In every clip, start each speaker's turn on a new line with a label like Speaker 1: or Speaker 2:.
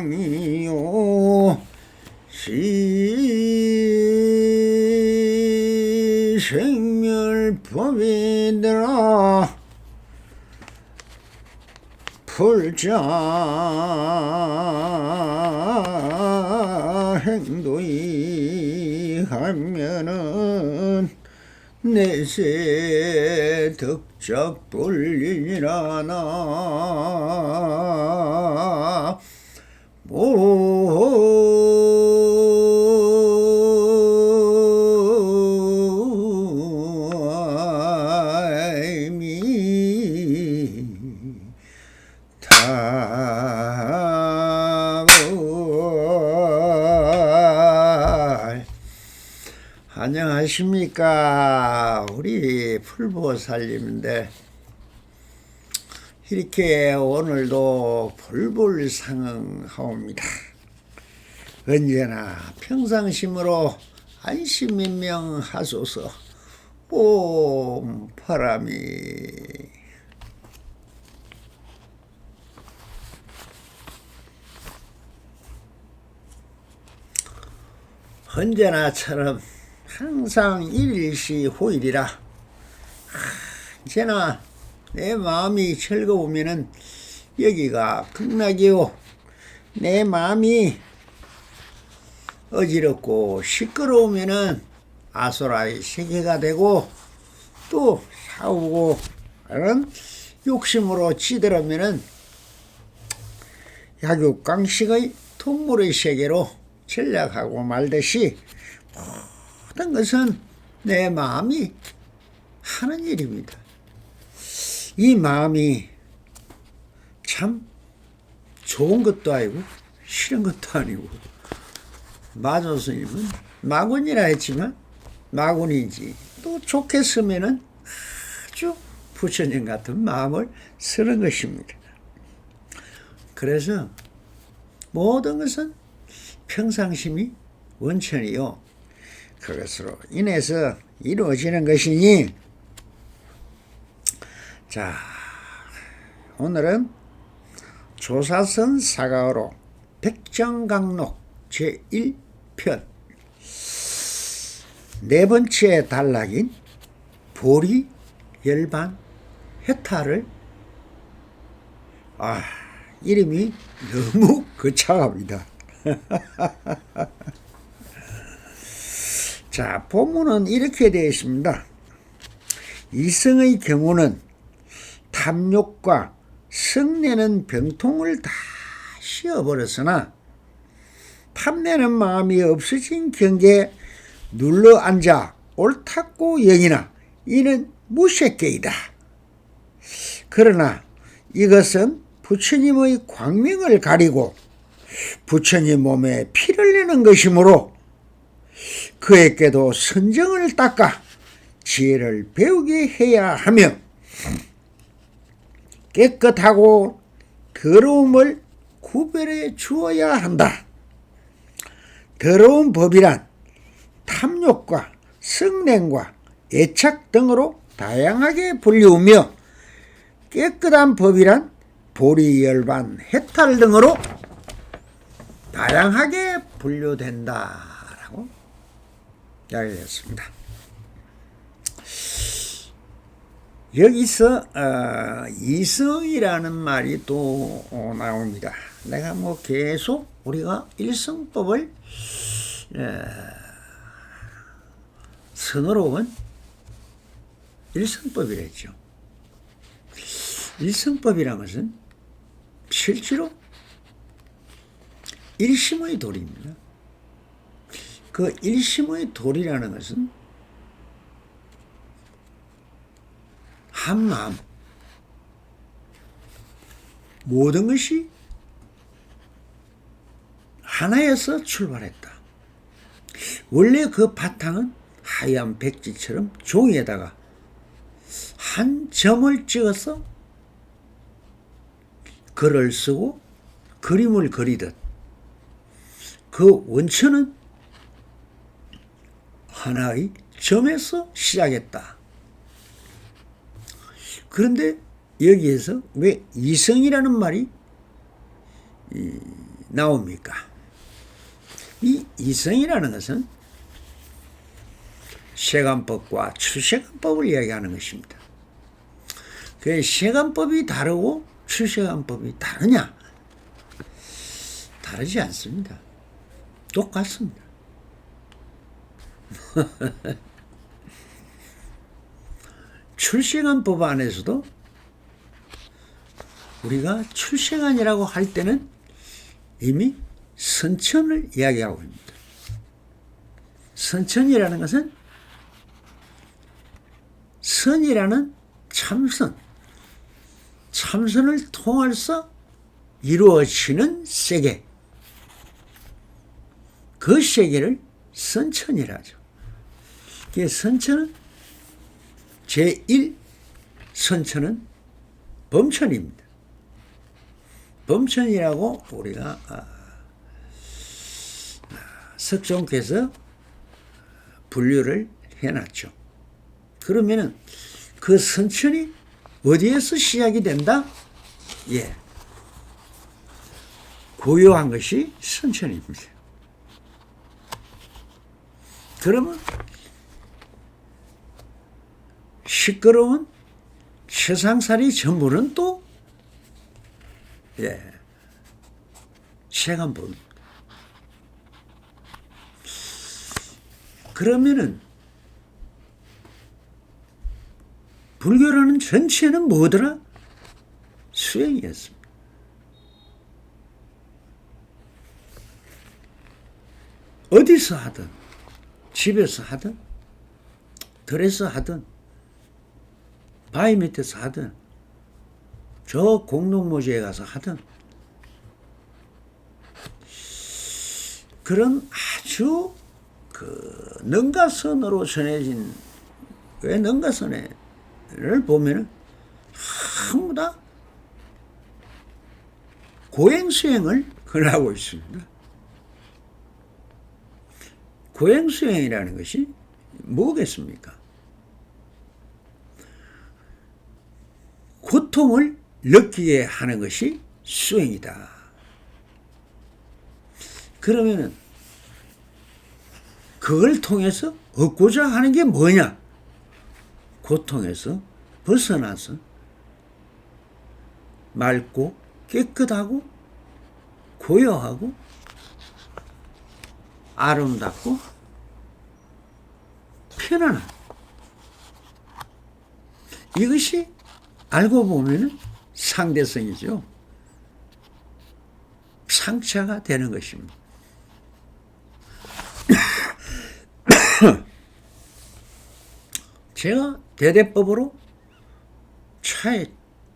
Speaker 1: 무상이요 시생멸법이더라 풀자 행도이 하면은 내세 덕적 돌리라나 안녕하십니까. 우리 풀보살님인데 이렇게 오늘도 불불상응하옵니다. 언제나 평상심으로 안심인명하소서. 옴 파라미. 언제나처럼 항상 일일시 호일이라 언제나 내 마음이 즐거우면은 여기가 극락이요, 내 마음이 어지럽고 시끄러우면은 아소라의 세계가 되고, 또 싸우고 하는 욕심으로 찌들으면은 약육강식의 동물의 세계로 전락하고 말듯이 모든 것은 내 마음이 하는 일입니다. 이 마음이 참 좋은 것도 아니고 싫은 것도 아니고, 마조 스님은 마군이라 했지만 마군이지 또 좋게 쓰면은 아주 부처님 같은 마음을 쓰는 것입니다. 그래서 모든 것은 평상심이 원천이요, 그것으로 인해서 이루어지는 것이니, 자, 오늘은 조사선 사가어로 백정강록 제1편 네 번째 단락인 보리 열반 해탈을, 이름이 너무 거창합니다. 자, 본문은 이렇게 되어 있습니다. 이성의 경우는 탐욕과 성내는 병통을 다 씌워버렸으나 탐내는 마음이 없어진 경계에 눌러 앉아 옳다고 여기나 이는 무색계이다. 그러나 이것은 부처님의 광명을 가리고 부처님 몸에 피를 내는 것이므로 그에게도 선정을 닦아 지혜를 배우게 해야 하며 깨끗하고 더러움을 구별해 주어야 한다. 더러운 법이란 탐욕과 성냄과 애착 등으로 다양하게 불리우며, 깨끗한 법이란 보리열반 해탈 등으로 다양하게 분류된다라고 이야기했습니다. 여기서 이성이라는 말이 또 나옵니다. 내가 계속 우리가 일성법을 선으로 일성법이랬죠. 일성법이라는 것은 실제로 일심의 도리입니다. 그 일심의 도리라는 것은 한 마음, 모든 것이 하나에서 출발했다. 원래 그 바탕은 하얀 백지처럼 종이에다가 한 점을 찍어서 글을 쓰고 그림을 그리듯, 그 원천은 하나의 점에서 시작했다. 그런데 여기에서 왜 이성이라는 말이 나옵니까? 이 이성이라는 것은 세관법과 출세관법을 이야기하는 것입니다. 그 세관법이 다르고 출세관법이 다르냐? 다르지 않습니다. 똑같습니다. 출세관법 안에서도 우리가 출세관이라고 할 때는 이미 선천을 이야기하고 있습니다. 선천이라는 것은 선이라는 참선, 참선을 통해서 이루어지는 세계, 그 세계를 선천이라죠. 선천은 제1 선천은 범천입니다. 범천이라고 우리가 석종께서 분류를 해놨죠. 그러면은 그 선천이 어디에서 시작이 된다? 예. 고요한 것이 선천입니다. 그러면 시끄러운 세상살이 전부는 또 세관법입니다. 그러면은 불교라는 전체는 뭐더라? 수행이었습니다. 어디서 하든, 집에서 하든, 들에서 하든, 바위 밑에서 하든, 저 공동묘지에 가서 하든, 그런 아주 그 능가선으로 전해진 왜 능가선을 보면은 전부 다 고행수행을 권하고 있습니다. 고행수행이라는 것이 뭐겠습니까? 고통을 느끼게 하는 것이 수행이다. 그러면은 그걸 통해서 얻고자 하는 게 뭐냐? 고통에서 벗어나서 맑고 깨끗하고 고요하고 아름답고 편안한, 이것이 알고 보면은 상대성이죠. 상차가 되는 것입니다. 제가 대대법으로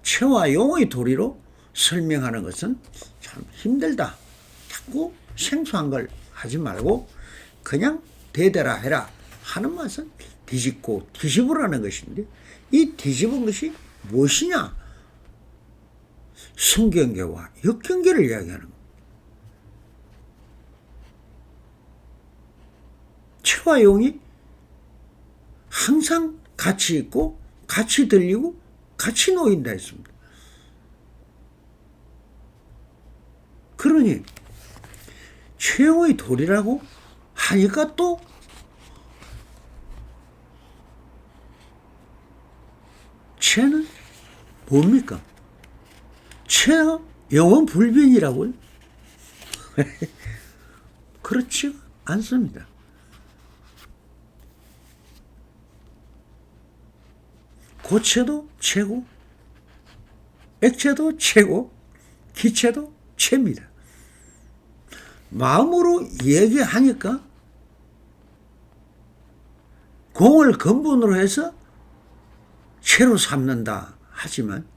Speaker 1: 체와 용의 도리로 설명하는 것은 참 힘들다. 자꾸 생소한 걸 하지 말고 그냥 대대라 해라 하는 맛은 뒤집고 뒤집으라는 것인데, 이 뒤집은 것이 무엇이냐? 성경계와 역경계를 이야기하는 겁니다. 체와 용이 항상 같이 있고 같이 들리고 같이 놓인다 했습니다. 그러니 체의 도리라고 하니까 또 체는 뭡니까? 체가 영원 불변이라고요? 그렇지 않습니다. 고체도 체고, 액체도 체고, 기체도 체입니다. 마음으로 얘기하니까 공을 근본으로 해서 체로 삼는다 하지만,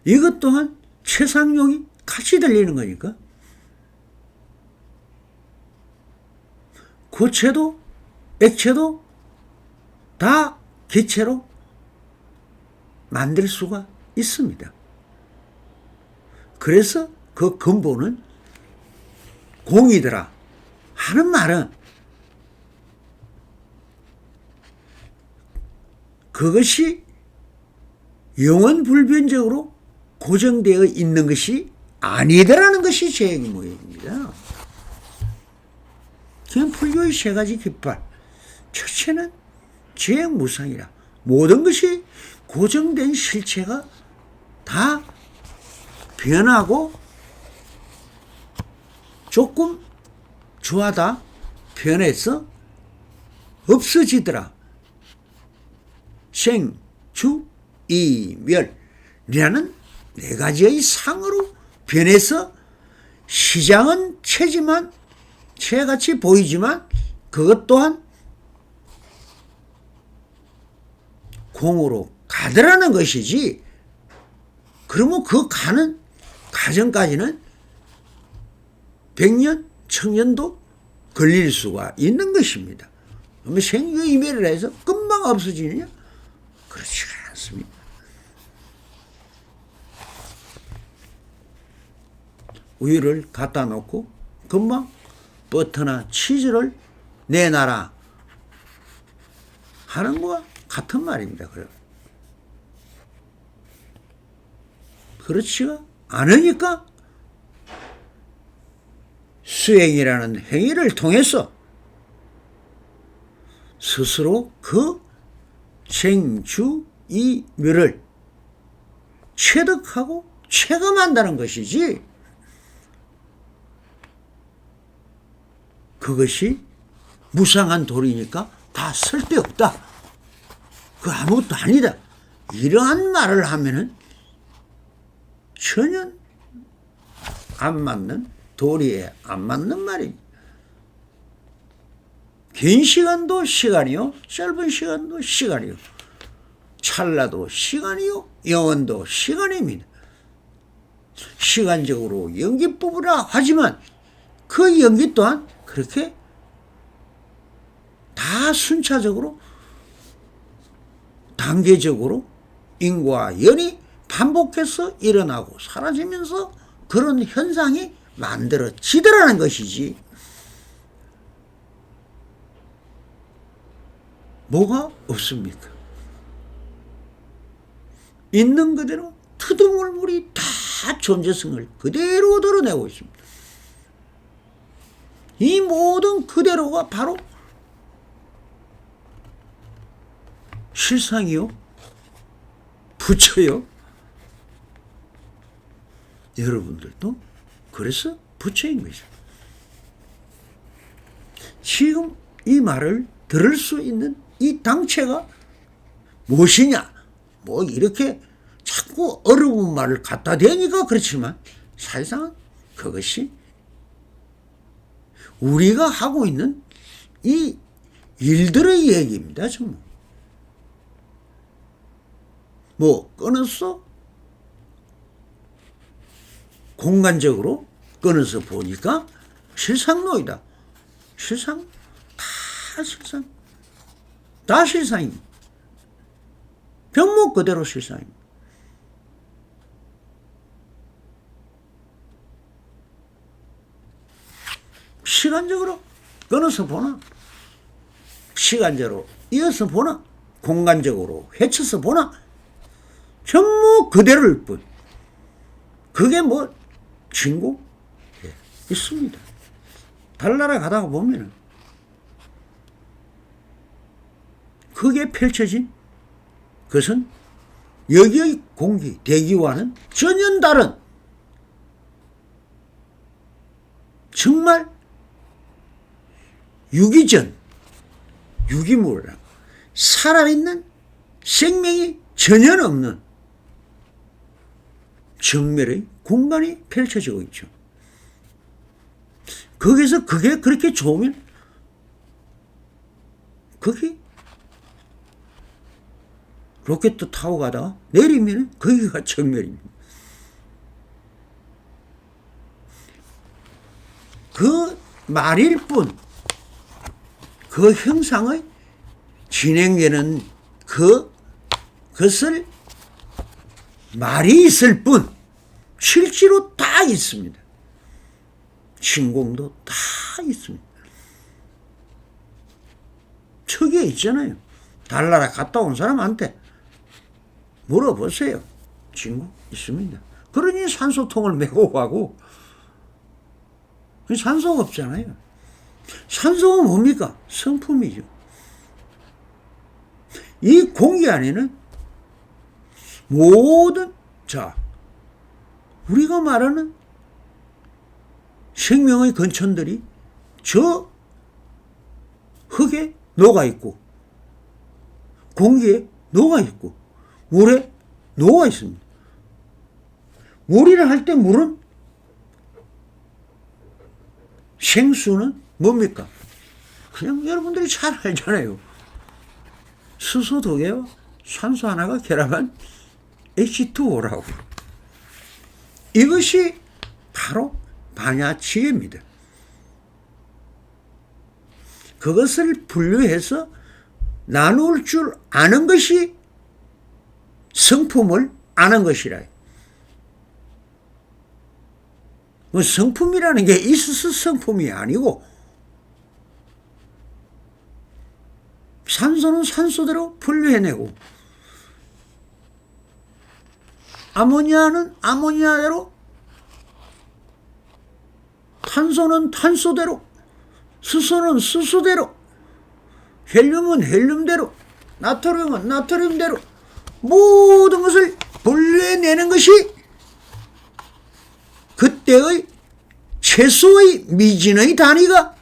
Speaker 1: 이것 또한 체상용이 같이 들리는 거니까 고체도 액체도 다 기체로 만들 수가 있습니다. 그래서 그 근본은 공이더라 하는 말은 그것이 영원 불변적으로 고정되어 있는 것이 아니더라는 것이 재행의 모형입니다. 그냥 불교의 세 가지 깃발. 첫째는 재행무상이라. 모든 것이 고정된 실체가 다 변하고 조금 좋아다 변해서 없어지더라. 생, 주, 이, 멸이라는 네 가지의 상으로 변해서 시장은 채지만 채같이 보이지만 그것 또한 공으로 가더라는 것이지. 그러면 그 가는 과정까지는 100년, 1000년도 걸릴 수가 있는 것입니다. 그러면 생유이멸을 해서 금방 없어지느냐? 그렇지가 않습니다. 우유를 갖다 놓고 금방 버터나 치즈를 내놔라 하는 거와 같은 말입니다. 그렇지가 않으니까 수행이라는 행위를 통해서 스스로 그 생주 이멸을 체득하고 체감한다는 것이지, 그것이 무상한 도리니까 다 쓸데없다, 그 아무것도 아니다, 이러한 말을 하면은 전혀 안 맞는, 도리에 안 맞는 말입니다. 긴 시간도 시간이요, 짧은 시간도 시간이요, 찰나도 시간이요, 영원도 시간입니다. 시간적으로 연기 뽑으라 하지만 그 연기 또한 그렇게 다 순차적으로 단계적으로 인과 연이 반복해서 일어나고 사라지면서 그런 현상이 만들어지더라는 것이지, 뭐가 없습니까? 있는 그대로 트드물물이 다 존재성을 그대로 드러내고 있습니다. 이 모든 그대로가 바로 실상이요, 부처요. 여러분들도 그래서 부처인 거죠. 지금 이 말을 들을 수 있는 이 당체가 무엇이냐? 뭐 이렇게 자꾸 어려운 말을 갖다 대니까 그렇지만 사실상 그것이 우리가 하고 있는 이 일들의 얘기입니다. 정말. 뭐 끊었어? 공간적으로 끊어서 보니까 실상노이다. 실상 다 실상, 다 실상입니다. 병목 그대로 실상입니다. 시간적으로 끊어서 보나, 시간적으로 이어서 보나, 공간적으로 헤쳐서 보나, 전부 그대로일 뿐. 그게 뭐 진고? 예, 있습니다. 달나라 가다가 보면은 그게 펼쳐진 그것은 여기의 공기, 대기와는 전혀 다른, 정말 유기전, 유기물, 살아있는 생명이 전혀 없는 정멸의 공간이 펼쳐지고 있죠. 거기서 그게 그렇게 좋으면 거기 로켓도 타고 가다가 내리면 거기가 정멸입니다. 그 말일 뿐, 그 형상의 진행되는 그것을 말이 있을 뿐 실제로 다 있습니다. 신공도 다 있습니다. 척에 있잖아요. 달나라 갔다 온 사람한테 물어보세요. 친구 있습니다. 그러니 산소통을 메고 가고, 산소가 없잖아요. 산소가 뭡니까? 성품이죠. 이 공기 안에는 모든, 우리가 말하는 생명의 근천들이 저 흙에 녹아있고, 공기에 녹아있고, 물에 녹아있습니다. 물이라 할 때 물은 생수는 뭡니까? 그냥 여러분들이 잘 알잖아요. 수소 2개와 산소 하나가 결합한 H2O라고. 이것이 바로 반야치계입니다. 그것을 분류해서 나눌 줄 아는 것이 성품을 아는 것이라. 성품이라는 게 있어서 성품이 아니고, 산소는 산소대로 분류해내고, 아모니아는 아모니아대로, 탄소는 탄소대로, 수소는 수소대로, 헬륨은 헬륨대로, 나트륨은 나트륨대로 모든 것을 분류해내는 것이 그때의 최소의 미진의 단위가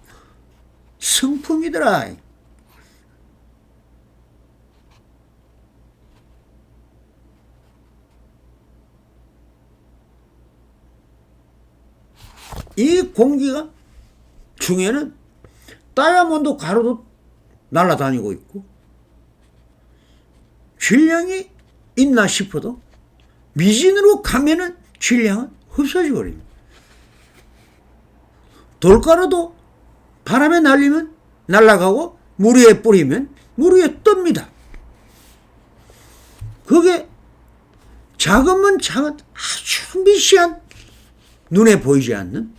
Speaker 1: 성품이더라. 이 공기가 중에는 다이아몬드 가루도 날아다니고 있고, 질량이 있나 싶어도 미진으로 가면은 질량은 없어져 버립니다. 돌가루도 바람에 날리면 날아가고 물 위에 뿌리면 물 위에 뜹니다. 그게 작으면 작은 아주 미시한 눈에 보이지 않는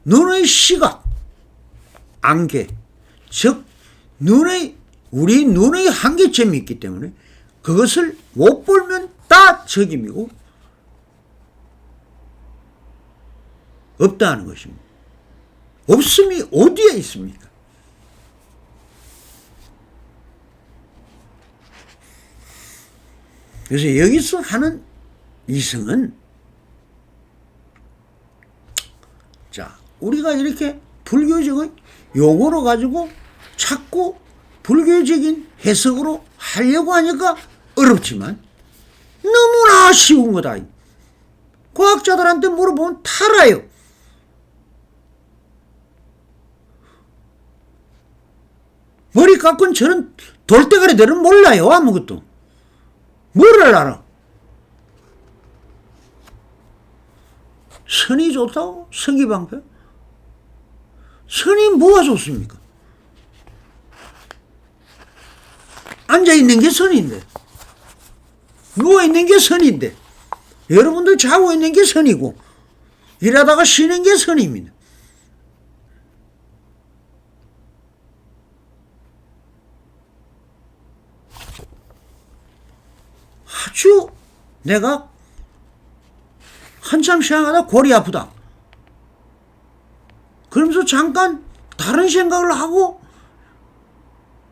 Speaker 1: 눈의 시각, 안개, 즉 우리 눈의 한계점이 있기 때문에 그것을 못 보면 다 적임이고 없다는 것입니다. 없음이 어디에 있습니까? 그래서 여기서 하는 이성은, 우리가 이렇게 불교적인 용어로 가지고 자꾸 불교적인 해석으로 하려고 하니까 어렵지만 너무나 쉬운 거다. 과학자들한테 물어보면 다 알아요. 머리 깎은 저런 돌대가리들은 몰라요. 아무것도. 뭘 알아? 선이 좋다고? 성기방패? 선이 뭐가 좋습니까? 앉아있는 게 선인데, 누워있는 게 선인데, 여러분들 자고 있는 게 선이고, 일하다가 쉬는 게 선입니다. 아주 내가 한참 생각하다 골이 아프다. 그러면서 잠깐 다른 생각을 하고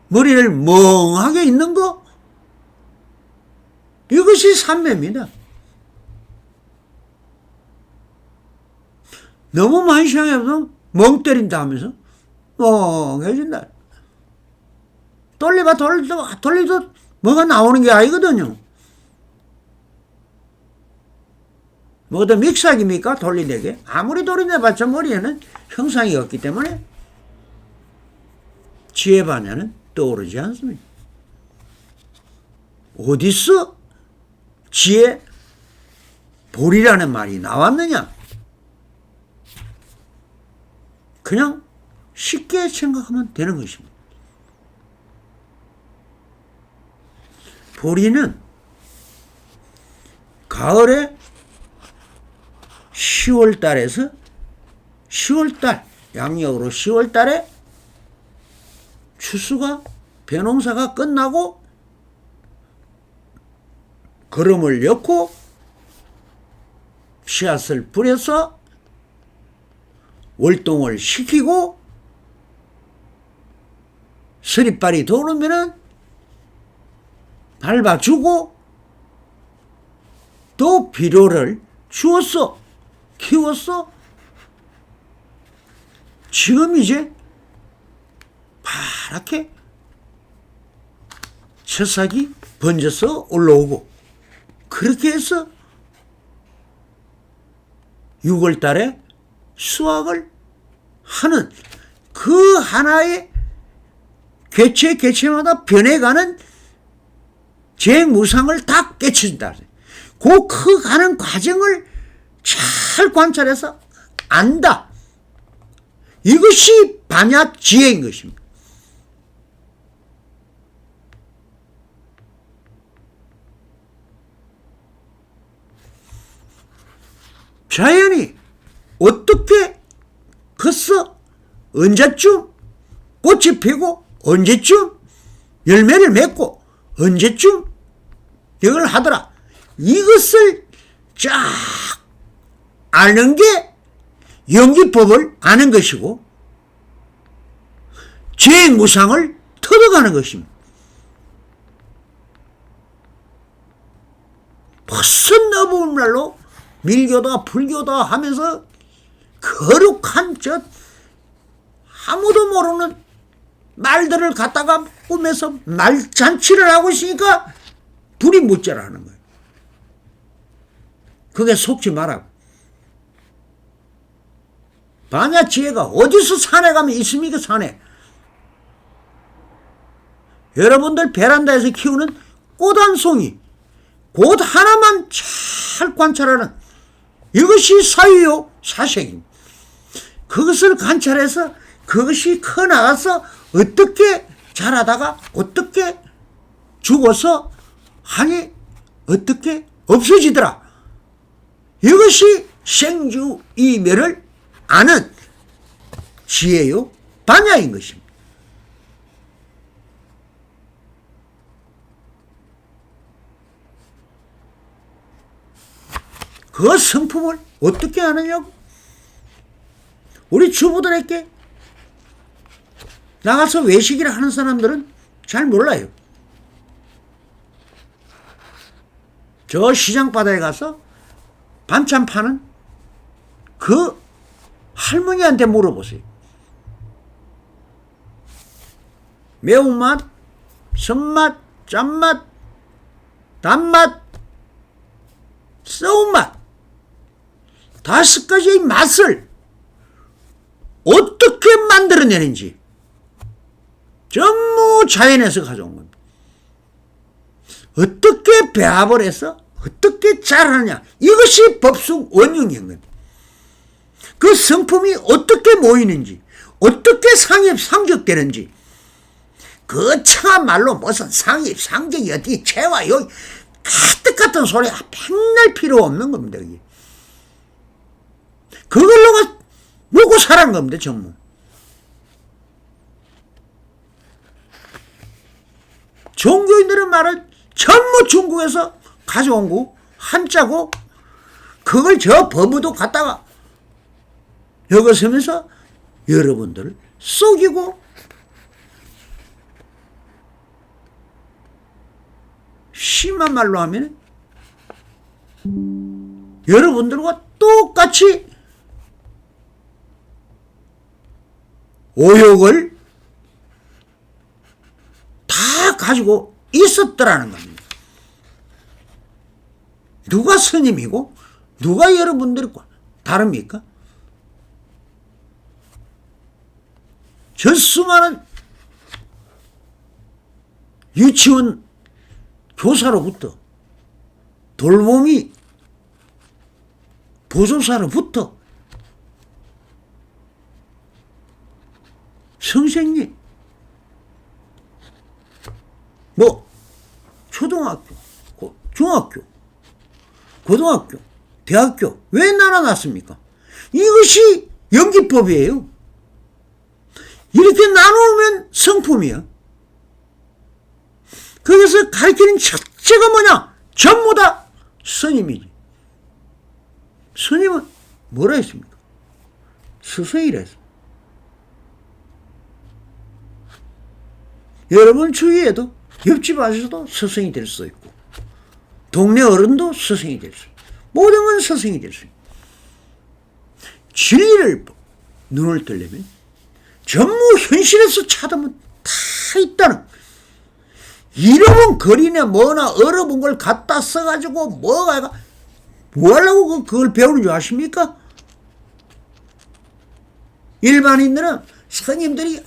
Speaker 1: 머리를 멍하게 있는 거, 이것이 삼매입니다. 너무 많이 생각해서 멍 때린다 하면서 멍해진다. 돌리도 뭐가 나오는 게 아니거든요. 뭐가 믹사기입니까? 돌리내게. 아무리 돌리내봤자 머리에는 형상이 없기 때문에 지혜 반야는 떠오르지 않습니다. 어디서 지혜 볼이라는 말이 나왔느냐? 그냥 쉽게 생각하면 되는 것입니다. 보리는 가을에 10월 달에서 10월 달, 양력으로 10월 달에 추수가 벼농사가 끝나고 거름을 엮고 씨앗을 뿌려서 월동을 시키고 서리빨이 도르면은 밟아주고 또 비료를 주었어. 키웠어. 지금 이제 파랗게 새싹이 번져서 올라오고 그렇게 해서 6월 달에 수확을 하는 그 하나의 개체마다 변해가는 재무상을 다 깨쳐준다. 그 커가는 과정을 잘 관찰해서 안다. 이것이 반야 지혜인 것입니다. 자연이 어떻게 컸어? 언제쯤 꽃이 피고 언제쯤 열매를 맺고 언제쯤 이걸 하더라. 이것을 쫙 아는 게 연기법을 아는 것이고 재무상을 터득하는 것입니다. 벌써 너무 말로 밀교다 불교다 하면서 거룩한 아무도 모르는 말들을 갖다가 꾸며서 말잔치를 하고 있으니까 불이 묻자라는 거예요. 그게 속지 말라고. 반야 지혜가 어디서 산에 가면 있습니까? 산에. 여러분들 베란다에서 키우는 꽃 한 송이, 꽃 하나만 잘 관찰하는 이것이 사유요 사색입니다. 그것을 관찰해서 그것이 커나가서 어떻게 자라다가 어떻게 죽어서 하니 어떻게 없어지더라. 이것이 생주이멸을 아는 지혜요 반야인 것입니다. 그 성품을 어떻게 아느냐고. 우리 주부들에게 나가서 외식을 하는 사람들은 잘 몰라요. 저 시장 바다에 가서 반찬 파는 그 할머니한테 물어보세요. 매운맛, 선맛, 짠맛, 단맛, 썩은맛 5가지의 맛을 어떻게 만들어내는지 전부 자연에서 가져온 겁니다. 어떻게 배합을 해서 어떻게 잘하느냐, 이것이 법숙 원흉인 겁니다. 그 성품이 어떻게 모이는지, 어떻게 상입상적되는지, 그 참말로 무슨 상입상적이 어디 채와 여기 가득 같은 소리 맨날 필요 없는 겁니다. 이게. 그걸로 먹고 살아는 겁니다. 전부. 종교인들은 말을 전부 중국에서 가져온 거 한자고 그걸 저 법무도 갖다가 여기 서면서 여러분들을 속이고 심한 말로 하면 여러분들과 똑같이 오욕을 다 가지고 있었더라는 겁니다. 누가 스님이고 누가 여러분들과 다릅니까? 저 수많은 유치원 교사로부터 돌보미 보조사로부터 선생님 초등학교, 중학교, 고등학교, 대학교 왜 나눠놨습니까? 이것이 연기법이에요. 이렇게 나누면 성품이야. 거기서 가르치는 첫째가 뭐냐? 전부 다 스님이지. 스님은 뭐라 했습니까? 스승이라 했습니다. 여러분 주위에도 옆집 아저씨도 스승이 될 수 있고 동네 어른도 스승이 될 수 있고 모든 건 스승이 될 수 있고 진리를 눈을 뜨려면 전부 현실에서 찾으면 다 있다는 이름은 거리네 뭐나 얼어본 걸 갖다 써가지고 뭐가 뭐 하려고 그걸 배우는 줄 아십니까? 일반인들은 스님들이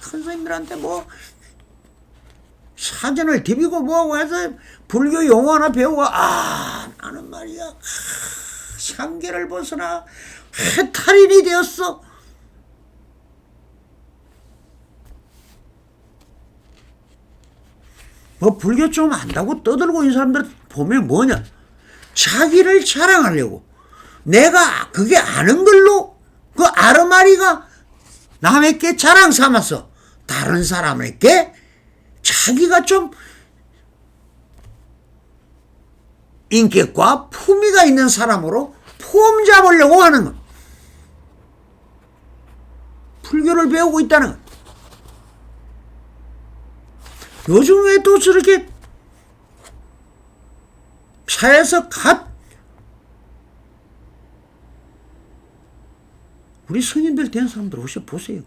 Speaker 1: 큰 스님들한테 뭐 사전을 디비고 뭐하고 해서 불교 용어 하나 배우고 나는 말이야 상계를 벗어나 해탈인이 되었어. 뭐 불교 좀 안다고 떠들고 있는 사람들 보면 뭐냐? 자기를 자랑하려고 내가 그게 아는 걸로 그 아르마리가 남에게 자랑 삼아서 다른 사람에게 자기가 좀 인격과 품위가 있는 사람으로 폼 잡으려고 하는 것. 불교를 배우고 있다는 것. 요즘 왜 또 저렇게 사회에서 우리 스님들 된 사람들 오셔 보세요.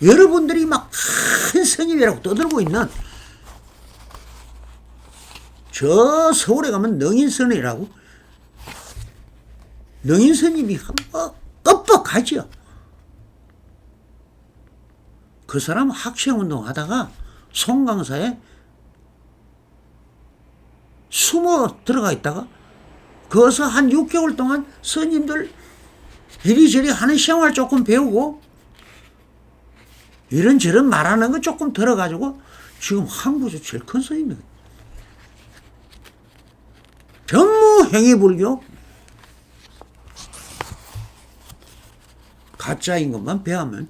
Speaker 1: 여러분들이 막 큰 스님이라고 떠들고 있는 저 서울에 가면 능인스님이라고 능인스님이 뻑뻑하죠. 그 사람 학생운동 하다가 송강사에 숨어 들어가 있다가 거기서 한 6개월 동안 스님들 이리저리 하는 생활 조금 배우고 이런저런 말하는 거 조금 들어가지고 지금 한국에서 제일 큰 스님이에요. 전무 행위불교 가짜인 것만 배우면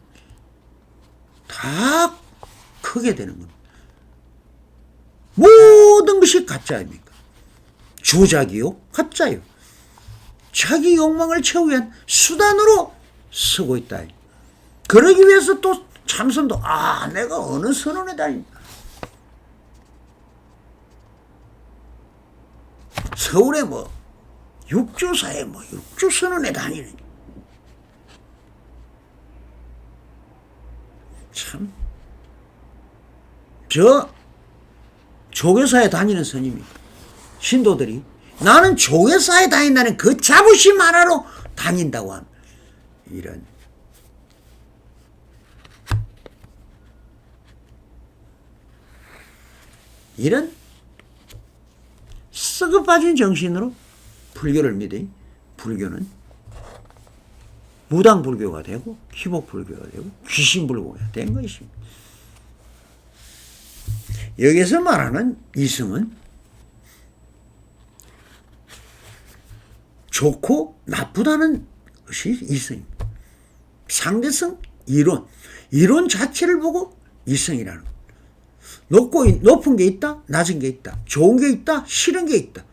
Speaker 1: 다 크게 되는 겁니다. 모든 것이 가짜입니까? 조작이요? 가짜요. 자기 욕망을 채우기 위한 수단으로 쓰고 있다. 그러기 위해서 또 참선도 내가 어느 선원에 다닌다. 서울에 뭐 육조사에 뭐 육조선원에 다니는 참 저 조계사에 다니는 스님이 신도들이 나는 조계사에 다닌다는 그 자부심 하나로 다닌다고 합니다. 이런 썩어 빠진 정신으로 불교를 믿어. 불교는 무당불교가 되고 기복불교가 되고 귀신불교가 된 것입니다. 여기서 말하는 이승은 좋고 나쁘다는 것이 이승입니다. 상대성 이론 자체를 보고 이승이라는 것. 높은 게 있다, 낮은 게 있다, 좋은 게 있다, 싫은 게 있다.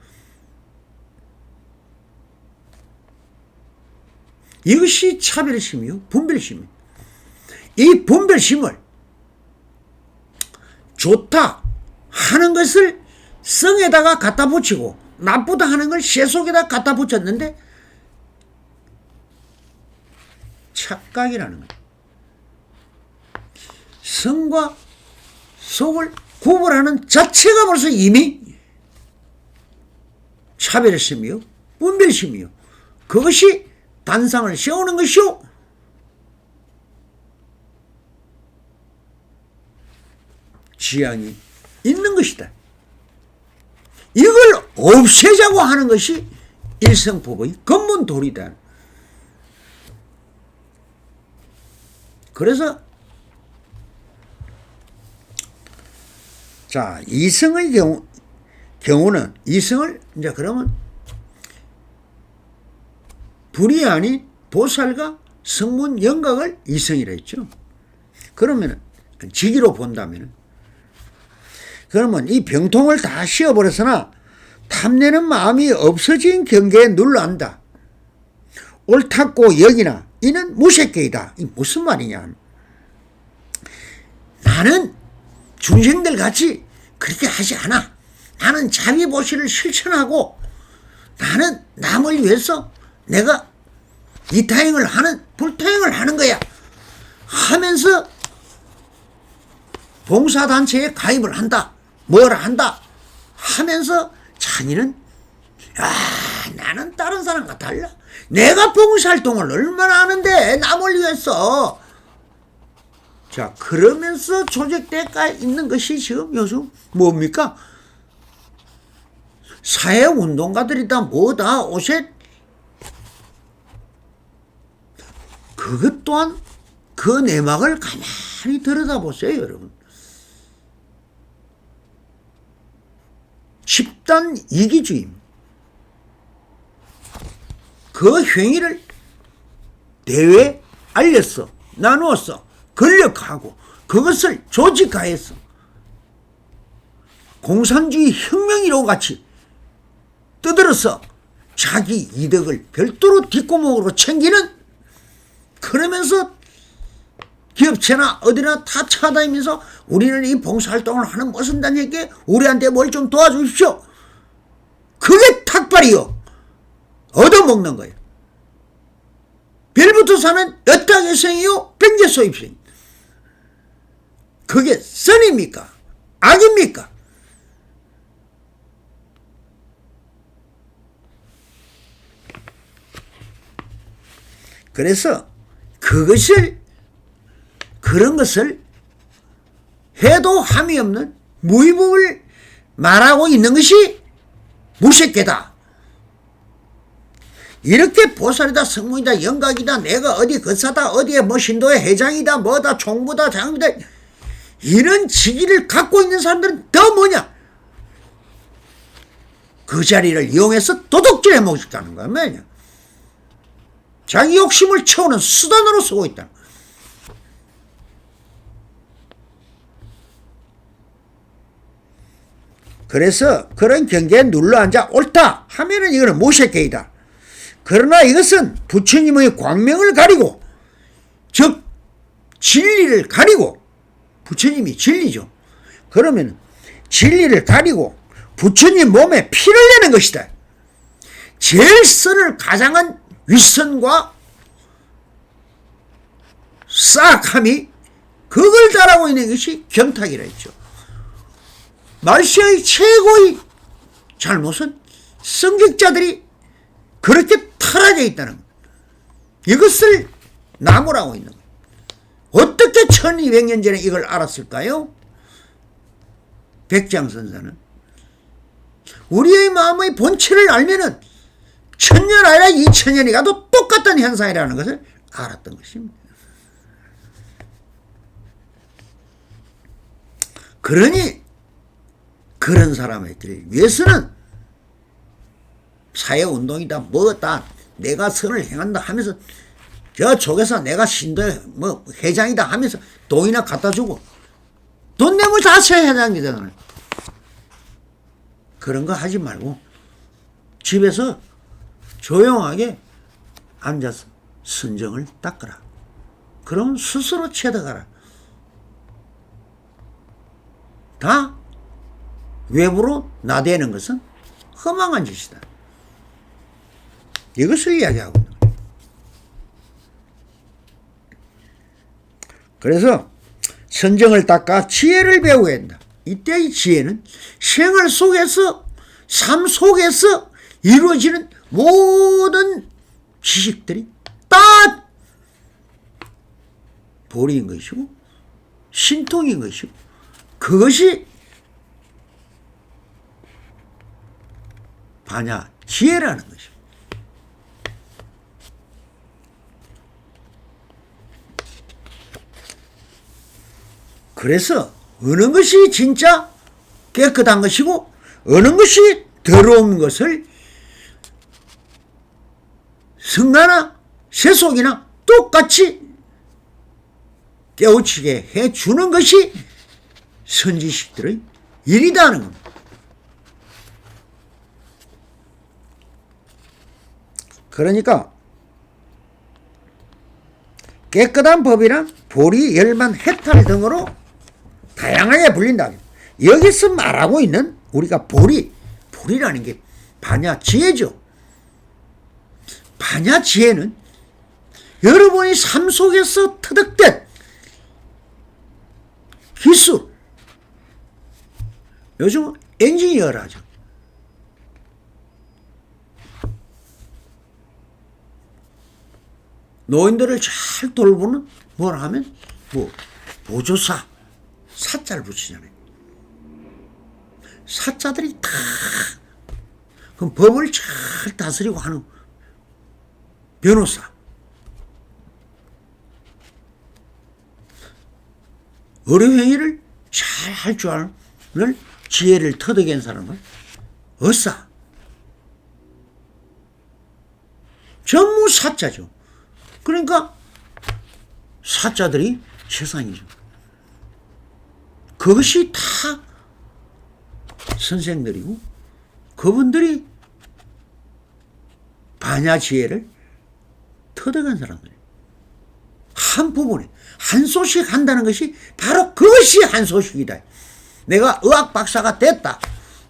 Speaker 1: 이것이 차별심이요, 분별심이에요. 이 분별심을 좋다 하는 것을 성에다가 갖다 붙이고 나쁘다 하는 걸 세속에다 갖다 붙였는데 착각이라는 거예요. 성과 속을 구분하는 자체가 벌써 이미 차별심이요, 분별심이요. 그것이 단상을 세우는 것이요, 지향이 있는 것이다. 이걸 없애자고 하는 것이 일성법의 근본 도리다. 그래서 자, 이성의 경우는 이성을 이제 그러면 불이 아닌 보살과 성문 영각을 이성이라 했죠. 그러면 직위로 본다면 그러면 이 병통을 다 씌워버려서나 탐내는 마음이 없어진 경계에 눌러앉다. 옳다고 여기나 이는 무색계이다. 이 무슨 말이냐. 나는 중생들 같이 그렇게 하지 않아. 나는 자비보시를 실천하고 나는 남을 위해서 내가 이타행을 하는 불타행을 하는 거야 하면서 봉사단체에 가입을 한다. 뭘 한다 하면서 자기는 나는 다른 사람과 달라. 내가 봉사활동을 얼마나 하는데 남을 위해서. 자, 그러면서 조직대가에 있는 것이 지금 요즘 뭡니까? 사회운동가들이다 뭐다 옷에 그것 또한 그 내막을 가만히 들여다보세요, 여러분. 집단 이기주의입니다. 그 행위를 대외에 알렸어. 나누었어. 권력하고 그것을 조직화했어. 공산주의 혁명이라고 같이 떠들어서 자기 이득을 별도로 뒷구멍으로 챙기는, 그러면서 기업체나 어디나 다 찾아다니면서 우리는 이 봉사활동을 하는 무슨 단체께 우리한테 뭘 좀 도와주십시오. 그게 탁발이요. 얻어먹는 거예요. 별부터 사는 여타개성이요 백제소입생. 그게 선입니까? 악입니까? 그래서 그런 것을 해도 함이 없는 무의법을 말하고 있는 것이 무색계다. 이렇게 보살이다, 성문이다, 영각이다, 내가 어디 거사다, 어디에 뭐 신도의 회장이다, 뭐다, 총무다, 장이다, 이런 직위를 갖고 있는 사람들은 더 뭐냐? 그 자리를 이용해서 도둑질해 먹겠다는 거야. 뭐냐? 자기 욕심을 채우는 수단으로 쓰고 있다. 그래서 그런 경계에 눌러앉아 옳다 하면은 이거는 무색계이다. 그러나 이것은 부처님의 광명을 가리고, 즉 진리를 가리고, 부처님이 진리죠. 그러면 진리를 가리고 부처님 몸에 피를 내는 것이다. 제일 선을 가장한 윗선과 싹함이 그걸 달하고 있는 것이 경탁이라 했죠. 말세의 최고의 잘못은 성직자들이 그렇게 타락해 있다는 것. 이것을 나무라고 있는 것. 어떻게 1200년 전에 이걸 알았을까요? 백장선사는 우리의 마음의 본체를 알면은 1000년 아니라 2000년이 가도 똑같은 현상이라는 것을 알았던 것입니다. 그러니 그런 사람들을 위해서는 사회운동이다 뭐다 내가 선을 행한다 하면서 저쪽에서 내가 신도의 뭐 회장이다 하면서 돈이나 갖다 주고 돈 내면 다 회장이 되잖아요. 그런 거 하지 말고 집에서 조용하게 앉아서 선정을 닦아라. 그럼 스스로 체득하라. 다 외부로 나대는 것은 허망한 짓이다. 이것을 이야기하고 있는 거예요. 그래서 선정을 닦아 지혜를 배우어야 한다. 이때의 지혜는 생활 속에서, 삶 속에서 이루어지는 모든 지식들이 다 보리인 것이고 신통인 것이고 그것이 반야 지혜라는 것입니다. 그래서 어느 것이 진짜 깨끗한 것이고 어느 것이 더러운 것을 성가나 세속이나 똑같이 깨우치게 해주는 것이 선지식들의 일이다 하는 겁니다. 그러니까 깨끗한 법이란 보리, 열만, 해탈 등으로 다양하게 불린다. 여기서 말하고 있는 우리가 보리라는 게 반야지혜죠. 반야지혜는 여러분이 삶 속에서 터득된 기술, 요즘 엔지니어라죠. 노인들을 잘 돌보는 뭐라 하면 보조사, 사자를 붙이잖아요. 사자들이 다 그럼 법을 잘 다스리고 하는 변호사, 의료행위를 잘 할 줄 아는 지혜를 터득한 사람은 의사, 전무 사자죠. 그러니까 사자들이 세상이죠. 그것이 다 선생들이고 그분들이 반야지혜를 터득한 사람들이에요. 한 부분에 한 소식 한다는 것이 바로 그것이 한 소식이다. 내가 의학 박사가 됐다,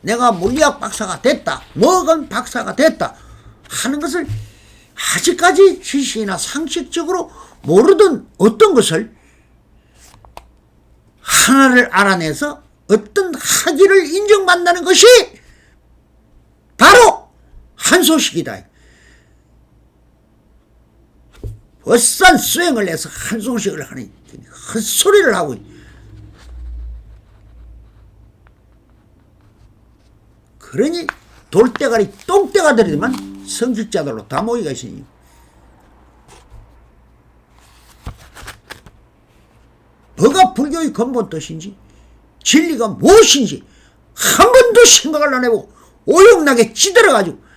Speaker 1: 내가 물리학 박사가 됐다, 뭐건 박사가 됐다 하는 것을 아직까지 지식이나 상식적으로 모르던 어떤 것을 하나를 알아내서 어떤 학위를 인정받는다는 것이 바로 한 소식이다. 벗산 수행을 해서 한 소식을 하는 헛소리를 하고 있는. 그러니 돌대가리 똥대가 들이지만 성직자들로 다 모이가 있으니 뭐가 불교의 근본 뜻인지 진리가 무엇인지 한 번도 생각을 안 해보고 오용나게 찌들어가지고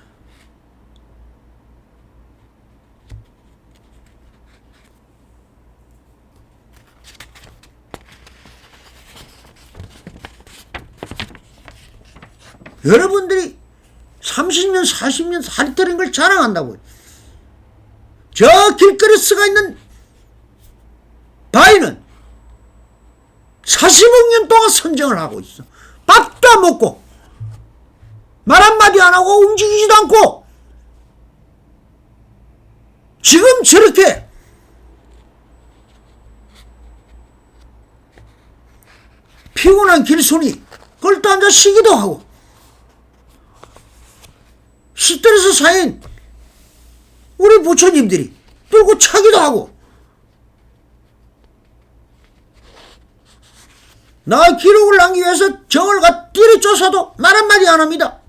Speaker 1: 여러분들이 30년 40년 살이터린 걸 자랑한다고요. 저 길거리 쓰가 있는 바위는 40억 년 동안 선정을 하고 있어. 밥도 안 먹고 말 한마디 안 하고 움직이지도 않고 지금 저렇게 피곤한 길손이 걸터 앉아 쉬기도 하고 스트레스 쌓인 우리 부처님들이 뚫고 차기도 하고 나 기록을 남기기 위해서 정을 띠리 쫓아도 말 한마디 안 합니다.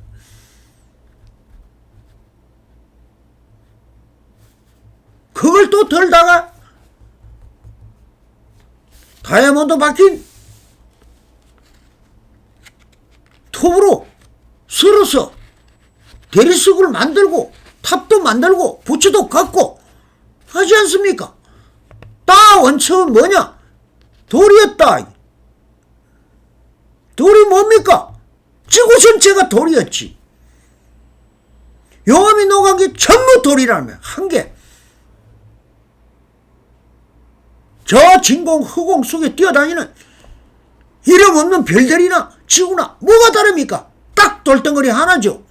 Speaker 1: 그걸 또 덜다가 다이아몬드 박힌 톱으로 쓸어서 대리석을 만들고 탑도 만들고 부츠도 갖고 하지 않습니까? 다 원칙은 뭐냐? 돌이었다. 돌이 뭡니까? 지구 전체가 돌이었지. 용암이 녹은 게 전부 돌이라면 한 개. 저 진공 허공 속에 뛰어다니는 이름 없는 별들이나 지구나 뭐가 다릅니까? 딱 돌덩어리 하나죠.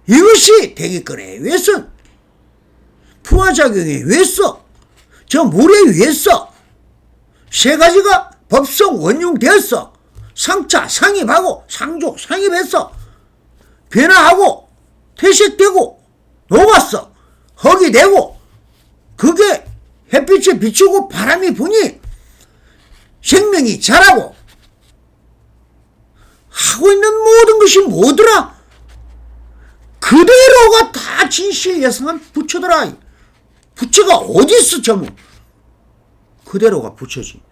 Speaker 1: 이것이 대기권에 의해서 풍화작용에 의해서 저 물에 의해서 세 가지가 법성 원흉되었어. 상차 상입하고 상조 상입해서 변화하고 퇴색되고 녹았어. 흙이 되고 그게 햇빛에 비추고 바람이 부니 생명이 자라고 하고 있는 모든 것이 뭐더라? 그대로가 다 진실 예성한 부처더라. 부처가 어디 있어 전부. 그대로가 부처지.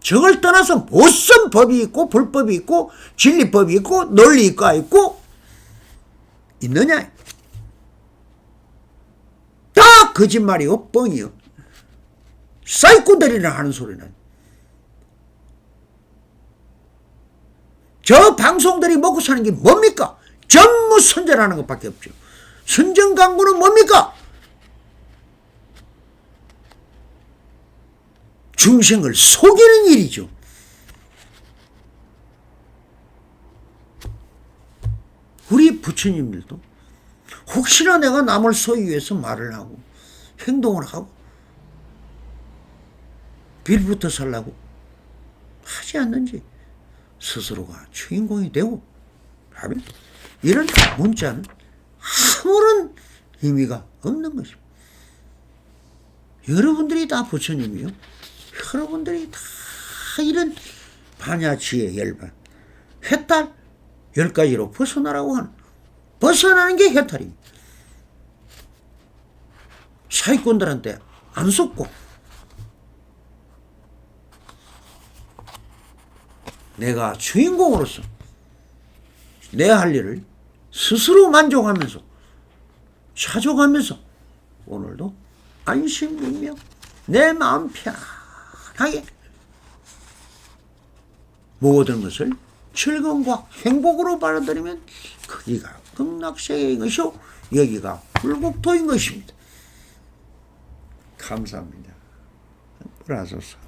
Speaker 1: 저걸 떠나서 무슨 법이 있고 불법이 있고 진리법이 있고 논리가 있고 있느냐. 다 거짓말이요 뻥이요. 사이코들이나 하는 소리는 저 방송들이 먹고 사는 게 뭡니까? 전무 선전하는 것밖에 없죠. 선전 광고는 뭡니까? 중생을 속이는 일이죠. 우리 부처님들도 혹시나 내가 남을 속이기 위해서 말을 하고 행동을 하고 빌부터 살라고 하지 않는지 스스로가 주인공이 되고 하면 이런 문자는 아무런 의미가 없는 것입니다. 여러분들이 다 부처님이요. 여러분들이 다 이런 반야지혜 열반 해탈 10가지로 벗어나라고 하는, 벗어나는 게 해탈입니다. 사기꾼들한테 안 속고 내가 주인공으로서 내 할 일을 스스로 만족하면서 자족하면서 오늘도 안심분명 내 마음 편하게 모든 것을 즐거움과 행복으로 받아들이면 거기가 극락세계인 것이요 여기가 불국토인 것입니다. 감사합니다. 불하소서.